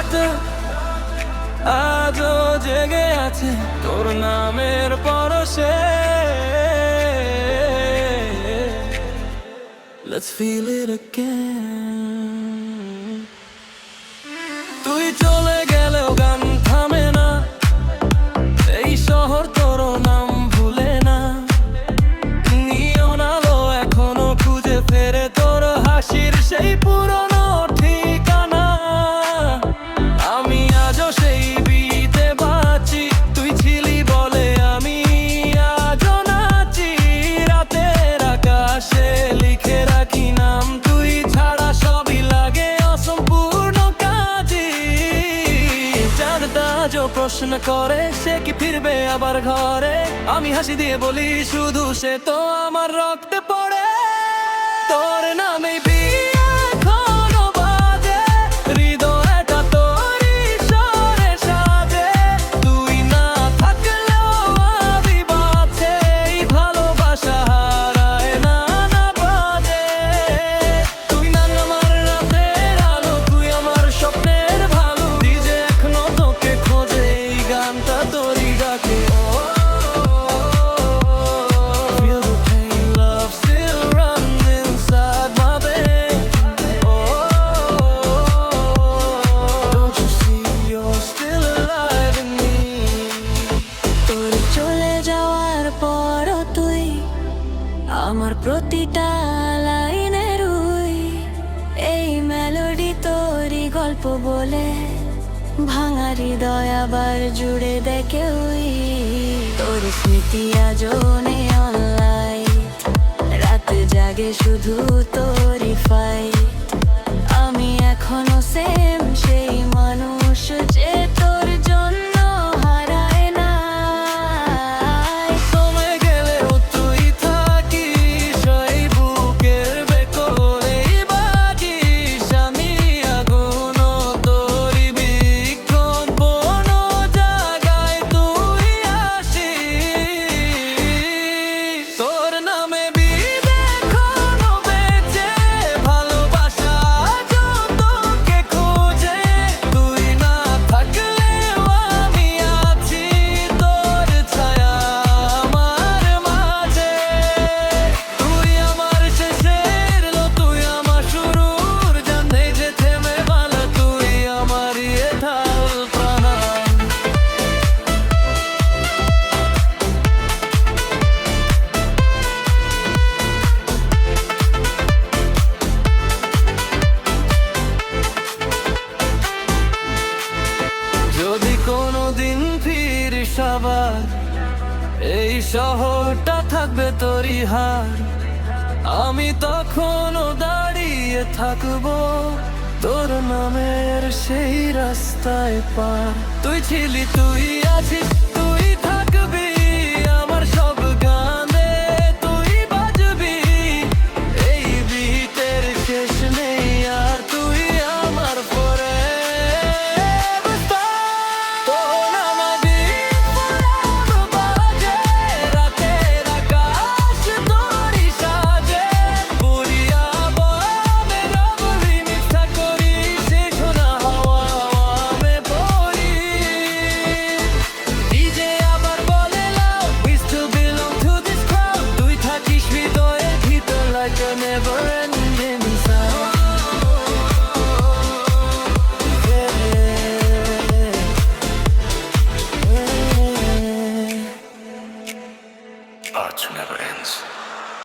রাত আজও জেগে আছে তোর নামের পরশে। Let's feel it again. তুই চলে গেলেও গান থামে না, এই শহর তোর নাম ভুলে না। নিয়ন আলো এখনো খুঁজে ফেরে তোর হাসির সেই পুরনো ঠিকানা। আমি আজও সেই বিতে বাঁচি, তুই ছিলি বলে আমি আজও নাচি। রাতের আকাশে লিখে রাখি নাম, তুই ছাড়া সবই লাগে অসম্পূর্ণ কাজই। জানতা আজও প্রশ্ন করে সে কি ফিরবে আবার ঘরে, আমি হাসি দিয়ে বলি শুধু সে তো আমার রক্তে পড়ে। তোর নামে বিয়ে এখনো বাজে, হৃদয়টা তোরই স্বরে সাজে। তুই না থাকলেও আমি বাঁচে, এই ভালোবাসা হারায় না না বাজে। তুই না আমার রাতের আলো, তুই আমার স্বপ্নের ভালো। ডিজে এখনো তোকে খোঁজে, এই গানটা তোরই ডাকে। Feel the pain, love still runs inside my veins. Don't you see you're still alive in me? তোর চলে যাওয়ার পরও তুই আমার প্রতিটা লাইনে রুই। এই মেলোডি তোরই গল্প বলে ভাঙা হৃদয় আবার জুড়ে দেখে ওই। তোর স্মৃতি আজও নেওয়ার লাইট, রাত জাগে শুধু তোরই ফাইট। আমি এখনো সেম সেই মানুষ যে তোর জন্য হারায় না। সময় গেলেও তুই থাকিস, ওই বুকের ভেতরেই বাজিস। আমি আগুন তোরই বিক্ষোভ, কোনো জায়গায় তুই আসিস। তোর নামে বিদ এখনো বেঁচে, ভালোবাসা আজও তোকে খোঁজে। তুই না থাকলেও আমি আছি, তোর ছায়া আমার মাঝে। তুই আমার শেষের লো, তুই আমার শুরুর জান। এই যে থেমে ভালো, তুই আমার এথাল প্রাণ। যদি কোনোদিন ফিরিস আবার, এই শহরটা থাকবে তোরই হার। আমি তখনও দাঁড়িয়ে থাকবো তোর নামের সেই রাস্তায় পার। তুই ছিলি, তুই আছিস, তুই থাকবি আমার সব গানে, তুই বাজবি। এই বিটের শেষ নেই আর, তুই আমার forever star। তোর নামে beat forever বাজে, রাতের আকাশ তোরই সাজে। বুড়িয়া বনে রব remix করি, সে শোনা হাওয়া আমি পড়ি। DJ আবার বলে লাও, we still belong to this crowd। তুই থাকিস হৃদয়ের ভিতর like a never ending